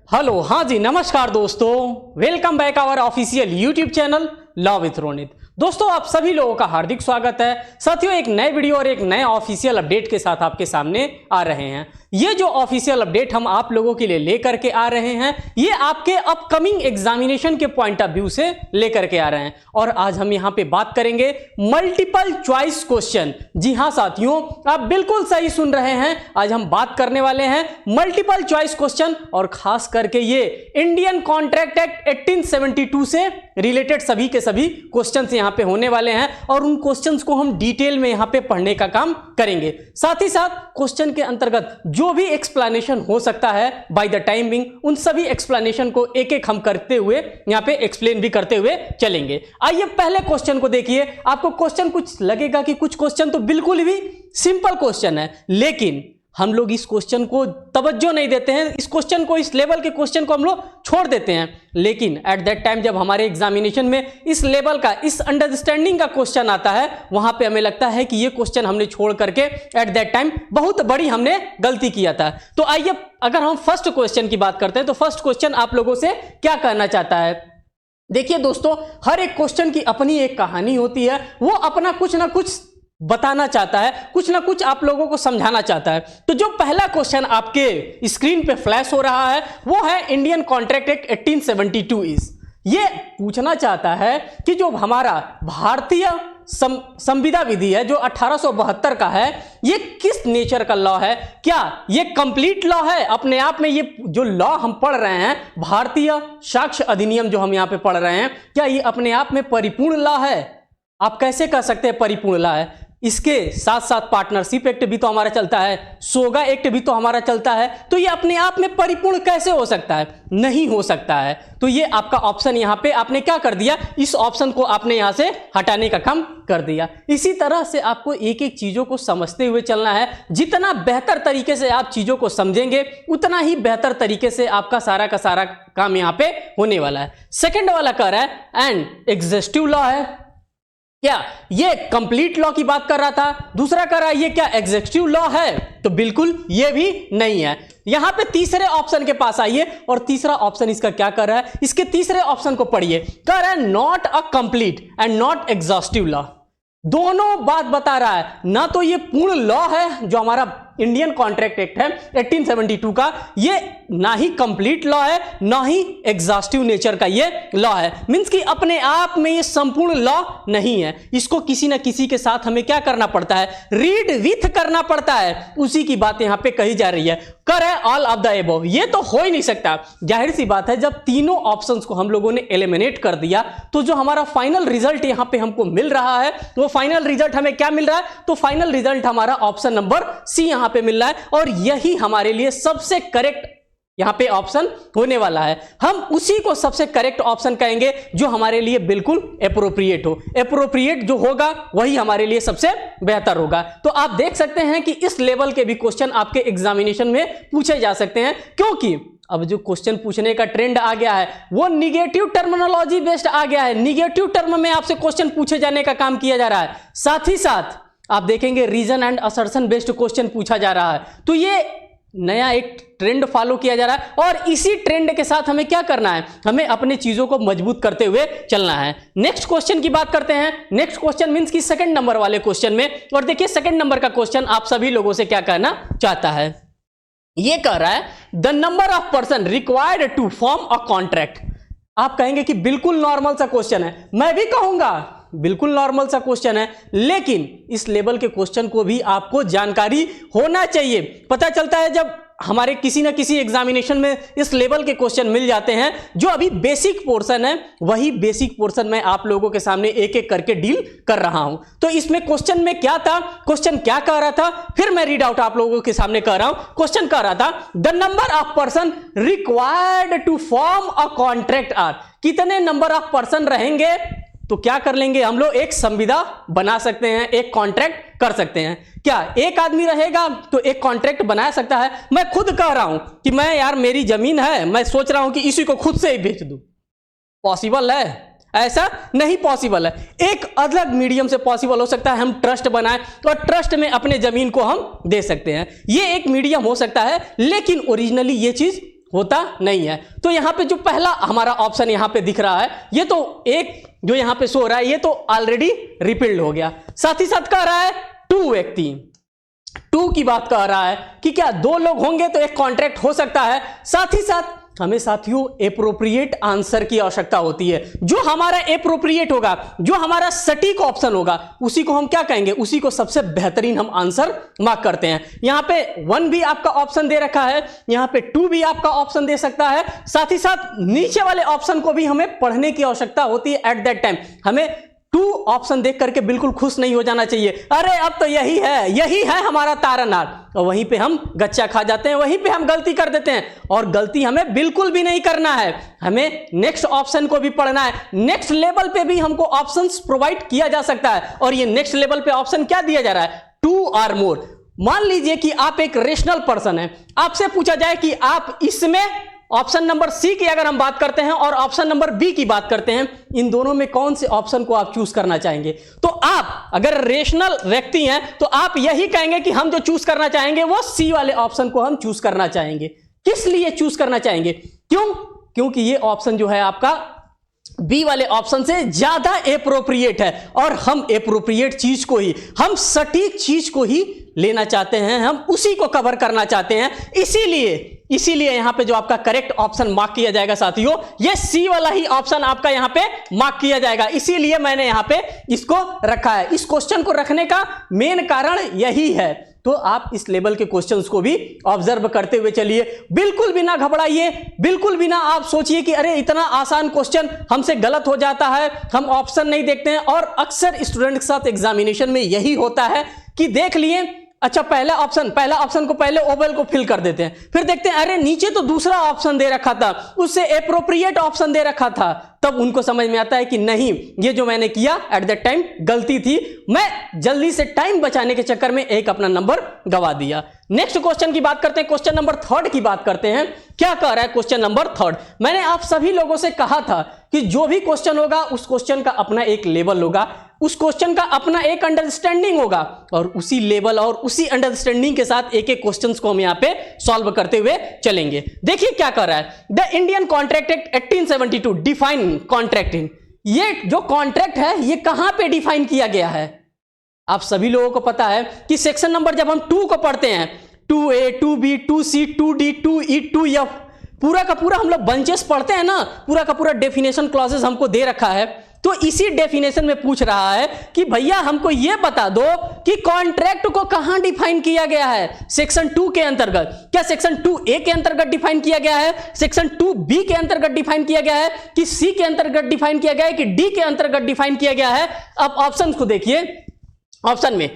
Hello, हाँ जी, नमस्कार दोस्तों, welcome back our official YouTube channel law with Ronit. दोस्तों, आप सभी लोगों का हार्दिक स्वागत है। साथियों, एक नए वीडियो और एक नए ऑफिशियल अपडेट के साथ आपके सामने आ रहे हैं। ये जो ऑफिशियल अपडेट हम आप लोगों के लिए लेकर के आ रहे हैं, ये आपके अपकमिंग एग्जामिनेशन के पॉइंट ऑफ व्यू से लेकर के आ रहे हैं। और आज हम यहाँ पे बात करेंगे मल्टीपल चॉइस क्वेश्चन। जी हाँ साथियों, आप बिल्कुल सही सुन रहे हैं। आज हम बात करने वाले हैं मल्टीपल चॉइस क्वेश्चन, और खास करके ये इंडियन कॉन्ट्रैक्ट एक्ट 1872 से रिलेटेड सभी के सभी क्वेश्चंस यहाँ पे होने वाले हैं, और उन क्वेश्चंस को हम डिटेल में यहाँ पे पढ़ने का काम करेंगे। साथ ही साथ क्वेश्चन के अंतर्गत जो भी एक्सप्लेनेशन हो सकता है बाय द टाइम बिंग, उन सभी एक्सप्लेनेशन को एक एक हम करते हुए यहाँ पे एक्सप्लेन भी करते हुए चलेंगे। आइए पहले क्वेश्चन को देखिए। आपको क्वेश्चन कुछ लगेगा कि कुछ क्वेश्चन तो बिल्कुल भी सिंपल क्वेश्चन है, लेकिन हम लोग इस क्वेश्चन को तवज्जो नहीं देते हैं। इस क्वेश्चन को, इस लेवल के क्वेश्चन को हम लोग छोड़ देते हैं। लेकिन एट दैट टाइम जब हमारे एग्जामिनेशन में इस लेवल का, इस अंडरस्टैंडिंग का क्वेश्चन आता है, वहां पे हमें लगता है कि ये क्वेश्चन हमने छोड़ करके एट दैट टाइम बहुत बड़ी हमने गलती किया था। तो आइए, अगर हम फर्स्ट क्वेश्चन की बात करते हैं, तो फर्स्ट क्वेश्चन आप लोगों से क्या कहना चाहता है। देखिए दोस्तों, हर एक क्वेश्चन की अपनी एक कहानी होती है। वो अपना कुछ ना कुछ बताना चाहता है, कुछ ना कुछ आप लोगों को समझाना चाहता है। तो जो पहला क्वेश्चन आपके स्क्रीन पे फ्लैश हो रहा है, वो है इंडियन कॉन्ट्रैक्ट एक्ट 1872 इज। ये पूछना चाहता है कि जो हमारा भारतीय संविदा विधि है, जो 1872 का है, ये किस नेचर का लॉ है। क्या ये कंप्लीट लॉ है अपने आप में? ये जो लॉ हम पढ़ रहे हैं, भारतीय साक्ष्य अधिनियम जो हम यहां पे पढ़ रहे हैं, क्या ये अपने आप में परिपूर्ण लॉ है? आप कैसे कह सकते हैं परिपूर्ण लॉ है? इसके साथ साथ पार्टनरशिप एक्ट भी तो हमारा चलता है, सोगा एक्ट भी तो हमारा चलता है। तो ये अपने आप में परिपूर्ण कैसे हो सकता है? नहीं हो सकता है। तो ये आपका ऑप्शन यहाँ पे आपने क्या कर दिया, इस ऑप्शन को आपने यहाँ से हटाने का काम कर दिया। इसी तरह से आपको एक एक चीजों को समझते हुए चलना है। जितना बेहतर तरीके से आप चीजों को समझेंगे, उतना ही बेहतर तरीके से आपका सारा का सारा काम यहाँ पे होने वाला है। सेकेंड वाला कह रहा है एंड एग्जिस्टिव लॉ है। क्या ये कंप्लीट लॉ की बात कर रहा था? दूसरा कह रहा है ये क्या एग्जीक्यूटिव लॉ है? तो बिल्कुल ये भी नहीं है। यहां पे तीसरे ऑप्शन के पास आइए, और तीसरा ऑप्शन इसका क्या कर रहा है, इसके तीसरे ऑप्शन को पढ़िए। कह रहा है not a complete and not exhaustive law. दोनों बात बता रहा है। ना तो ये पूर्ण लॉ है जो हमारा इंडियन कॉन्ट्रैक्ट एक्ट है 1872 का, ये ना ही कंप्लीट लॉ है, ना ही एग्जॉस्टिव नेचर का ये लॉ है। मींस कि अपने आप में ये संपूर्ण लॉ नहीं है। इसको किसी ना किसी के साथ हमें क्या करना पड़ता है, रीड विथ करना पड़ता है। उसी की बात यहां पे कही जा रही है। कर है ऑल ऑफ द एबव। ये तो हो ही नहीं सकता। जाहिर सी बात है, जब तीनों ऑप्शंस को हम लोगों ने एलिमिनेट कर दिया, तो जो हमारा फाइनल रिजल्ट यहां पे हमको मिल रहा है, वो फाइनल रिजल्ट हमें क्या मिल रहा है? तो फाइनल रिजल्ट हमारा ऑप्शन नंबर सी यहां पे मिल रहा है, और यही हमारे लिए सबसे करेक्ट यहां पे ऑप्शन होने वाला है। हम उसी को सबसे करेक्ट ऑप्शन कहेंगे जो हमारे लिए बिल्कुल एप्रोप्रिएट हो। एप्रोप्रिएट जो होगा वही हमारे लिए सबसे बेहतर होगा। तो आप देख सकते हैं कि इस लेवल के भी क्वेश्चन आपके एग्जामिनेशन में पूछे जा सकते हैं, क्योंकि अब जो क्वेश्चन पूछने का ट्रेंड आ गया है, वो निगेटिव टर्मिनोलॉजी बेस्ड आ गया है। निगेटिव टर्म में आपसे क्वेश्चन पूछे जाने का काम किया जा रहा है। साथ ही साथ आप देखेंगे reason and assertion based question पूछा जा रहा है। तो ये नया एक ट्रेंड फॉलो किया जा रहा है, और इसी ट्रेंड के साथ हमें क्या करना है, हमें अपने चीजों को मजबूत करते हुए चलना है। नेक्स्ट क्वेश्चन की बात करते हैं। नेक्स्ट क्वेश्चन मींस कि सेकंड नंबर वाले क्वेश्चन में, और देखिए सेकंड नंबर का क्वेश्चन आप सभी लोगों से क्या कहना चाहता है। ये कह रहा है the number of person required to form a contract. आप कहेंगे कि बिल्कुल नॉर्मल सा क्वेश्चन है। मैं भी कहूंगा बिल्कुल नॉर्मल सा क्वेश्चन है, लेकिन इस लेवल के क्वेश्चन को भी आपको जानकारी होना चाहिए। पता चलता है जब हमारे किसी ना किसी एग्जामिनेशन में इस लेवल के क्वेश्चन मिल जाते हैं, जो अभी बेसिक पोर्शन है, वही बेसिक पोर्शन मैं आप लोगों के सामने एक एक करके डील कर रहा हूं। तो इसमें क्वेश्चन में क्या था, क्वेश्चन क्या कह रहा था, फिर मैं रीड आउट आप लोगों के सामने कर रहा हूं। क्वेश्चन कह रहा था the number of person required to form a contract are. कितने नंबर ऑफ पर्सन रहेंगे तो क्या कर लेंगे हम लोग, एक संविदा बना सकते हैं, एक कॉन्ट्रैक्ट कर सकते हैं। क्या एक आदमी रहेगा तो एक कॉन्ट्रैक्ट बना सकता है? मैं खुद कह रहा हूं कि मैं यार मेरी जमीन है, मैं सोच रहा हूं कि इसी को खुद से ही बेच दूं। पॉसिबल है? ऐसा नहीं पॉसिबल है। एक अलग मीडियम से पॉसिबल हो सकता है, हम ट्रस्ट बनाएं और ट्रस्ट में अपने जमीन को हम दे सकते हैं। ये एक मीडियम हो सकता है, लेकिन ओरिजिनली ये चीज होता नहीं है। तो यहां पे जो पहला हमारा ऑप्शन यहां पे दिख रहा है, ये तो एक जो यहां पे सो रहा है, ये तो ऑलरेडी रिपील्ड हो गया। साथ ही साथ कह रहा है 2 व्यक्ति, 2 की बात कर रहा है कि क्या 2 लोग होंगे तो एक कॉन्ट्रैक्ट हो सकता है। साथ ही साथ हमें साथियों एप्रोप्रिएट आंसर की आवश्यकता होती है। जो हमारा एप्रोप्रिएट होगा, जो हमारा सटीक ऑप्शन होगा, उसी को हम क्या कहेंगे, उसी को सबसे बेहतरीन हम आंसर मार्क करते हैं। यहां पे 1 भी आपका ऑप्शन दे रखा है, यहां पे 2 भी आपका ऑप्शन दे सकता है। साथ ही साथ नीचे वाले ऑप्शन को भी हमें पढ़ने की आवश्यकता होती है। एट दैट टाइम हमें 2 ऑप्शन देख करके बिल्कुल खुश नहीं हो जाना चाहिए, अरे अब तो यही है हमारा तारनाथ, और वहीं पे हम गच्चा खा जाते हैं, वहीं पे हम गलती कर देते हैं। और गलती हमें बिल्कुल भी नहीं करना है, हमें नेक्स्ट ऑप्शन को भी पढ़ना है। नेक्स्ट लेवल पे भी हमको ऑप्शंस प्रोवाइड किया जा सकता है, और ये नेक्स्ट लेवल पे ऑप्शन क्या दिया जा रहा है, 2 और मोर। मान लीजिए कि आप एक रेशनल पर्सन है, आपसे पूछा जाए कि आप इसमें ऑप्शन नंबर सी की अगर हम बात करते हैं और ऑप्शन नंबर बी की बात करते हैं, इन दोनों में कौन से ऑप्शन को आप चूज करना चाहेंगे, तो आप अगर रेशनल व्यक्ति हैं तो आप यही कहेंगे कि हम जो चूज करना चाहेंगे वो सी वाले ऑप्शन को हम चूज करना चाहेंगे। किस लिए चूज करना चाहेंगे, क्योंकि ये ऑप्शन जो है आपका बी वाले ऑप्शन से ज्यादा एप्रोप्रिएट है, और हम एप्रोप्रिएट चीज को ही, हम सटीक चीज को ही लेना चाहते हैं, हम उसी को कवर करना चाहते हैं। इसीलिए यहां पे जो आपका करेक्ट ऑप्शन मार्क किया जाएगा साथियों, ये सी वाला ही ऑप्शन आपका यहां पे मार्क किया जाएगा। इसीलिए मैंने यहां पे इसको रखा है। इस क्वेश्चन को रखने का मेन कारण यही है। तो आप इस लेवल के क्वेश्चंस को भी ऑब्जर्व करते हुए चलिए, बिल्कुल भी ना घबराइए, बिल्कुल भी ना आप सोचिए कि अरे इतना आसान क्वेश्चन हमसे गलत हो जाता है, हम ऑप्शन नहीं देखते हैं। और अक्सर स्टूडेंट के साथ एग्जामिनेशन में यही होता है कि देख लिए, अच्छा पहला ऑप्शन को पहले ओवल को फिल कर देते हैं, फिर देखते हैं अरे नीचे तो दूसरा ऑप्शन दे रखा था, उससे एप्रोप्रिएट ऑप्शन दे रखा था, तब उनको समझ में आता है कि नहीं, ये जो मैंने किया एट दैट टाइम गलती थी, मैं जल्दी से टाइम बचाने के चक्कर में एक अपना नंबर गवा दिया। नेक्स्ट क्वेश्चन की बात करते हैं, क्वेश्चन नंबर 3 की बात करते हैं। क्या कह रहा है क्वेश्चन नंबर 3? मैंने आप सभी लोगों से कहा था कि जो भी क्वेश्चन होगा उस क्वेश्चन का अपना एक लेवल होगा, उस क्वेश्चन का अपना एक अंडरस्टैंडिंग होगा, और उसी लेवल और उसी अंडरस्टैंडिंग के साथ एक एक क्वेश्चंस को हम यहां पे सॉल्व करते हुए चलेंगे। देखिए क्या कर रहा है, the Indian Contract Act 1872 define contract in. ये जो कॉन्ट्रैक्ट है ये कहां पे डिफाइन किया गया है? आप सभी लोगों को पता है कि सेक्शन नंबर जब हम 2 को पढ़ते हैं, 2A, 2B, 2C, 2D, 2E, 2F, पूरा का पूरा हम लोग बंचेस पढ़ते हैं ना, पूरा का पूरा डेफिनेशन क्लॉजेस हमको दे रखा है। तो इसी डेफिनेशन में पूछ रहा है कि भैया हमको यह बता दो कि कॉन्ट्रैक्ट को कहां डिफाइन किया गया है सेक्शन 2 के अंतर्गत। क्या सेक्शन 2A के अंतर्गत डिफाइन किया गया है, सेक्शन 2B के अंतर्गत डिफाइन किया गया है, कि C के अंतर्गत डिफाइन किया गया है, कि D के अंतर्गत डिफाइन किया गया है? अब ऑप्शन को देखिए, ऑप्शन में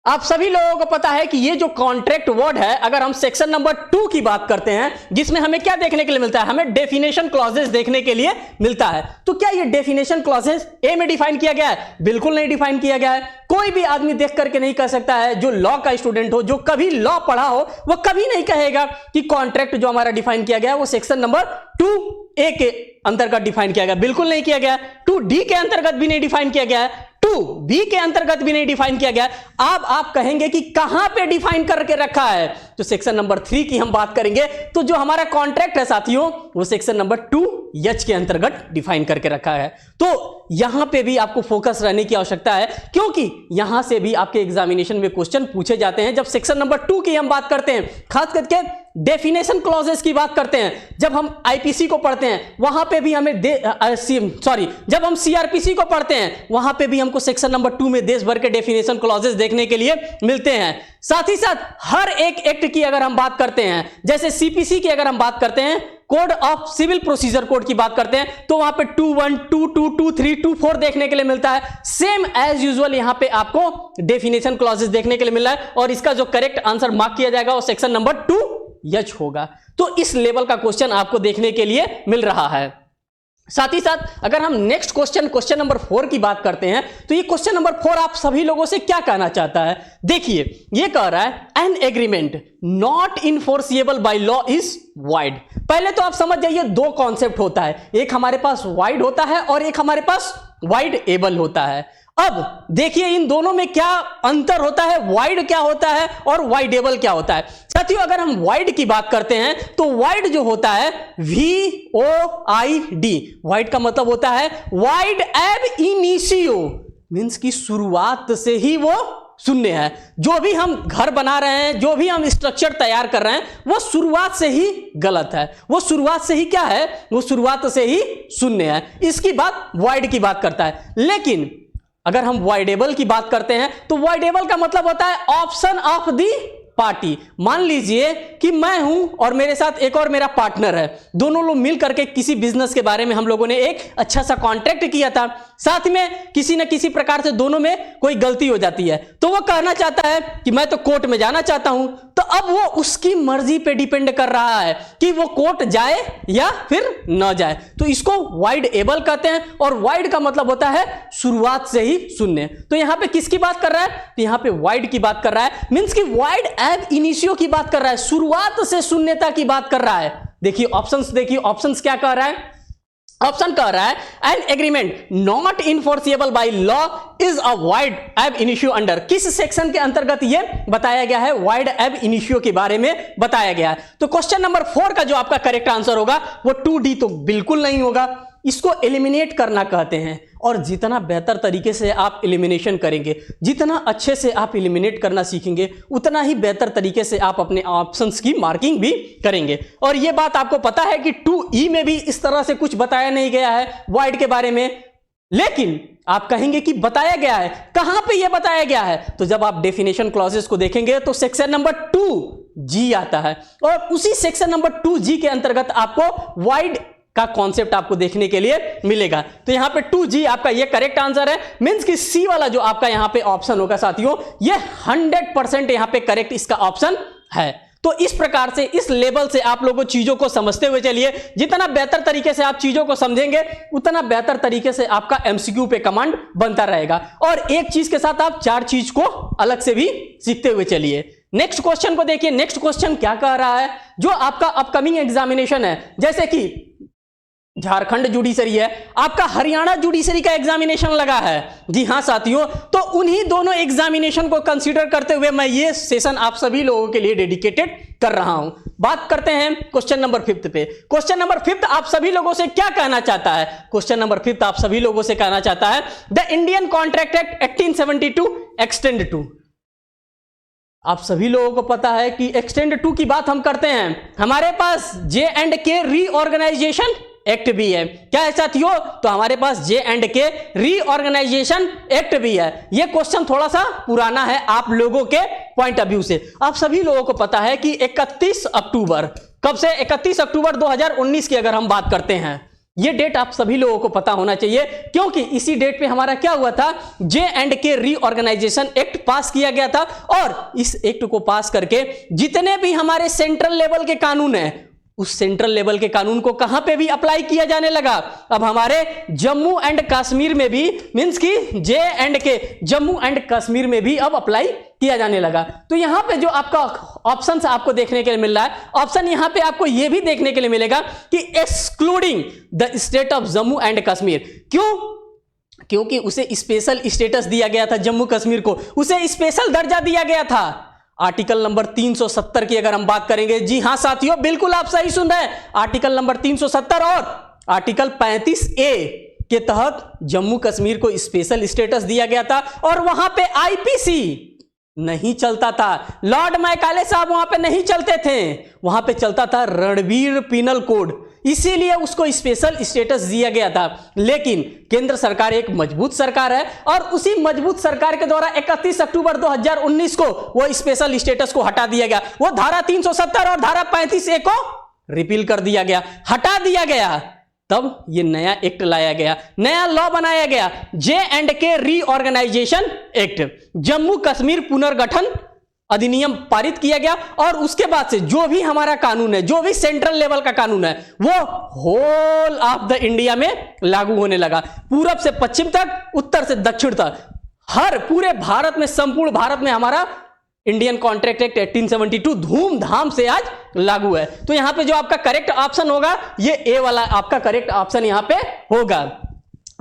आप सभी लोगों को पता है कि ये जो कॉन्ट्रैक्ट वर्ड है, अगर हम सेक्शन नंबर 2 की बात करते हैं, जिसमें हमें क्या देखने के लिए मिलता है, हमें डेफिनेशन क्लॉजेस देखने के लिए मिलता है। तो क्या ये डेफिनेशन क्लॉजेस ए में डिफाइन किया गया है? बिल्कुल नहीं डिफाइन किया गया है। कोई भी आदमी देख करके नहीं कह सकता है, जो लॉ का स्टूडेंट हो, जो कभी लॉ पढ़ा हो, वो कभी नहीं कहेगा कि कॉन्ट्रैक्ट जो हमारा डिफाइन किया गया है वो सेक्शन नंबर 2A के अंतर्गत डिफाइन किया गया, बिल्कुल नहीं किया गया। 2D के अंतर्गत भी नहीं डिफाइन किया गया है, 2B के अंतर्गत भी नहीं डिफाइन किया गया। अब आप कहेंगे कि कहां पे डिफाइन करके रखा है, तो सेक्शन नंबर 3 की हम बात करेंगे, तो जो हमारा कॉन्ट्रैक्ट है साथियों वो सेक्शन नंबर 2H के अंतर्गत डिफाइन करके रखा है। तो यहां पे भी आपको फोकस रहने की आवश्यकता है, क्योंकि यहां से भी आपके एग्जामिनेशन में क्वेश्चन पूछे जाते हैं। जब सेक्शन नंबर 2 की हम बात करते हैं, खास करके डेफिनेशन क्लॉजेस की बात करते हैं, जब हम आईपीसी को पढ़ते हैं वहां पे भी हमें जब हम सीआरपीसी को पढ़ते हैं वहां पे भी हमको सेक्शन नंबर 2 में देश भर के डेफिनेशन क्लॉजेस देखने के लिए मिलते हैं। साथ ही साथ हर एक एक्ट की अगर हम बात करते हैं, जैसे सीपीसी की अगर हम बात करते हैं, code of civil procedure code की बात करते हैं, तो वहां पे 2(1), 2(2), 2(3), 2(4) देखने के लिए मिलता है। सेम एज यूजुअल यहां पे आपको डेफिनेशन क्लॉजेस देखने के लिए मिल रहा है, और इसका जो करेक्ट आंसर मार्क किया जाएगा वो सेक्शन नंबर 2H होगा। तो इस लेवल का क्वेश्चन आपको देखने के लिए मिल रहा है। साथ ही साथ अगर हम नेक्स्ट क्वेश्चन नंबर 4 की बात करते हैं, तो ये क्वेश्चन नंबर 4 आप सभी लोगों से क्या कहना चाहता है? देखिए ये कह रहा है an agreement not enforceable by law is void. पहले तो आप समझ जाइए, 2 कॉन्सेप्ट होता है, एक हमारे पास वाइड होता है और एक हमारे पास वाइड एबल होता है। अब देखिए इन दोनों में क्या अंतर होता है, वाइड क्या होता है और वाइडेबल क्या होता है। साथियों अगर हम वाइड की बात करते हैं तो वाइड जो होता है VOID, वाइड का मतलब होता है वाइड एब इनिशियो, मींस की शुरुआत से ही वो शून्य है। जो भी हम घर बना रहे हैं, जो भी हम स्ट्रक्चर तैयार कर रहे हैं, वो शुरुआत से ही गलत है, वो शुरुआत से ही क्या है, वो शुरुआत से ही शून्य है। इसकी बात वाइड की बात करता है। लेकिन अगर हम वाइडेबल की बात करते हैं तो वाइडेबल का मतलब होता है ऑप्शन ऑफ दी पार्टी। मान लीजिए कि मैं हूं और मेरे साथ एक और मेरा पार्टनर है, दोनों लोग मिल करके किसी बिजनेस के बारे में हम लोगों ने एक अच्छा सा कॉन्ट्रैक्ट किया था, साथ में किसी न किसी प्रकार से दोनों में कोई गलती हो जाती है, तो वो कहना चाहता है कि मैं तो कोर्ट में जाना चाहता हूं। तो अब वो उसकी मर्जी पे डिपेंड कर रहा है कि वो कोर्ट जाए या फिर न जाए, तो इसको वाइड एबल कहते हैं। और वाइड का मतलब होता है शुरुआत से ही शून्य। तो यहां पे किसकी बात कर रहा है, तो यहां पे वाइड की बात कर रहा है, मींस की वाइड एब इनिशियो की बात कर रहा है, शुरुआत से शून्यता की बात कर रहा है। देखिए ऑप्शंस, देखिए ऑप्शंस क्या कह रहा है। ऑप्शन कह रहा है an agreement not enforceable by law is a void ab initio under. किस सेक्शन के अंतर्गत यह बताया गया है, वाइड एब इनिशियो के बारे में बताया गया है। तो क्वेश्चन नंबर 4 का जो आपका करेक्ट आंसर होगा वो 2D तो बिल्कुल नहीं होगा, इसको एलिमिनेट करना कहते हैं। और जितना बेहतर तरीके से आप एलिमिनेशन करेंगे, जितना अच्छे से आप एलिमिनेट करना सीखेंगे, उतना ही बेहतर तरीके से आप अपने ऑप्शंस की मार्किंग भी करेंगे। और यह बात आपको पता है कि 2E में भी इस तरह से कुछ बताया नहीं गया है वाइड के बारे में, लेकिन आप कहेंगे कि बताया गया है। कहां पे यह बताया गया है, तो जब आप डेफिनेशन क्लॉजेस को देखेंगे तो सेक्शन नंबर 2G आता है, और उसी सेक्शन नंबर 2G के अंतर्गत आपको वाइड का कॉन्सेप्ट आपको देखने के लिए मिलेगा। तो यहां पे 2G आपका ये करेक्ट आंसर है, मींस कि C वाला जो आपका यहां पे ऑप्शन होगा साथियों, ये 100% यहां पे करेक्ट इसका ऑप्शन है। तो इस प्रकार से, इस लेवल से आप लोगों चीजों को समझते हुए चलिए। जितना बेहतर तरीके से आप चीजों को समझेंगे, उतना बेहतर तरीके से आपका MCQ पे कमांड बनता रहेगा। और एक चीज के साथ आप 4 चीज को अलग से भी सीखते हुए चलिए। नेक्स्ट क्वेश्चन को देखिए। नेक्स्ट क्वेश्चन क्या कह रहा है, जो आपका अपकमिंग एग्जामिनेशन है, जैसे कि झारखंड जुडिशरी है, आपका हरियाणा जुडिशरी का एग्जामिनेशन लगा है। जी हां साथियों, तो उन्हीं दोनों एग्जामिनेशन को कंसीडर करते हुए मैं ये सेशन आप सभी लोगों के लिए डेडिकेटेड कर रहा हूं। बात करते हैं क्वेश्चन नंबर 5 पे। क्वेश्चन नंबर 5 आप सभी लोगों से क्या कहना चाहता है, क्वेश्चन नंबर 5 आप सभी लोगों से कहना चाहता है the Indian Contract Act 1872 extend to. आप सभी लोगों को पता है कि एक्सटेंड टू की बात हम करते हैं, हमारे पास J&K रीऑर्गेनाइजेशन एक्ट भी है। क्या है साथियों, तो हमारे पास J&K रीऑर्गेनाइजेशन एक्ट भी है। यह क्वेश्चन थोड़ा सा पुराना है आप लोगों के पॉइंट ऑफ व्यू से। आप सभी लोगों को पता है कि 31 अक्टूबर, कब से, 31 अक्टूबर 2019 की अगर हम बात करते हैं, यह डेट आप सभी लोगों को पता होना चाहिए, क्योंकि इसी डेट पे हमारा क्या हुआ था, J&K रीऑर्गेनाइजेशन एक्ट पास किया गया था। और इस एक्ट को पास करके जितने भी हमारे सेंट्रल लेवल के कानून हैं, उस सेंट्रल लेवल के कानून को कहां पे भी अप्लाई किया जाने लगा। अब हमारे जम्मू एंड कश्मीर में भी, मींस की J&K जम्मू एंड कश्मीर में भी अब अप्लाई किया जाने लगा। तो यहां पे जो आपका ऑप्शन आपको देखने के लिए मिल रहा है, ऑप्शन यहां पे आपको यह भी देखने के लिए मिलेगा कि excluding the state of Jammu and Kashmir. क्यों, क्योंकि उसे स्पेशल स्टेटस दिया गया था, जम्मू कश्मीर को उसे स्पेशल दर्जा दिया गया था। आर्टिकल नंबर 370 की अगर हम बात करेंगे, जी हां साथियों बिल्कुल आप सही सुन रहे हैं, आर्टिकल नंबर 370 और आर्टिकल 35A के तहत जम्मू कश्मीर को स्पेशल स्टेटस दिया गया था। और वहां पे IPC नहीं चलता था, लॉर्ड मैकाले साहब वहां पे नहीं चलते थे, वहां पे चलता था रणवीर पिनल कोड, इसीलिए उसको स्पेशल स्टेटस दिया गया था। लेकिन केंद्र सरकार एक मजबूत सरकार है, और उसी मजबूत सरकार के द्वारा 31 अक्टूबर 2019 को वो स्पेशल स्टेटस को हटा दिया गया। वो धारा 370 और धारा 35A को रिपील कर दिया गया, हटा दिया गया। तब ये नया एक्ट लाया गया, नया लॉ बनाया गया, J&K reorganisation act, Jammu Kashmir पुनर्गठन अधिनियम पारित किया गया। और उसके बाद से जो भी हमारा कानून है, जो भी सेंट्रल लेवल का कानून है, वो होल ऑफ द इंडिया में लागू होने लगा, पूरब से पश्चिम तक, उत्तर से दक्षिण तक, हर पूरे भारत में, संपूर्ण भारत में हमारा इंडियन कॉन्ट्रैक्ट एक्ट 1872 धूमधाम से आज लागू है। तो यहां पे जो आपका करेक्ट ऑप्शन होगा, ये ए वाला आपका करेक्ट ऑप्शन यहां पे होगा।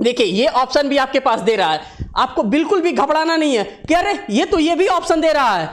देखिए ये ऑप्शन भी आपके पास दे रहा है, आपको बिल्कुल भी घबराना नहीं है कि अरे ये भी ऑप्शन दे रहा है,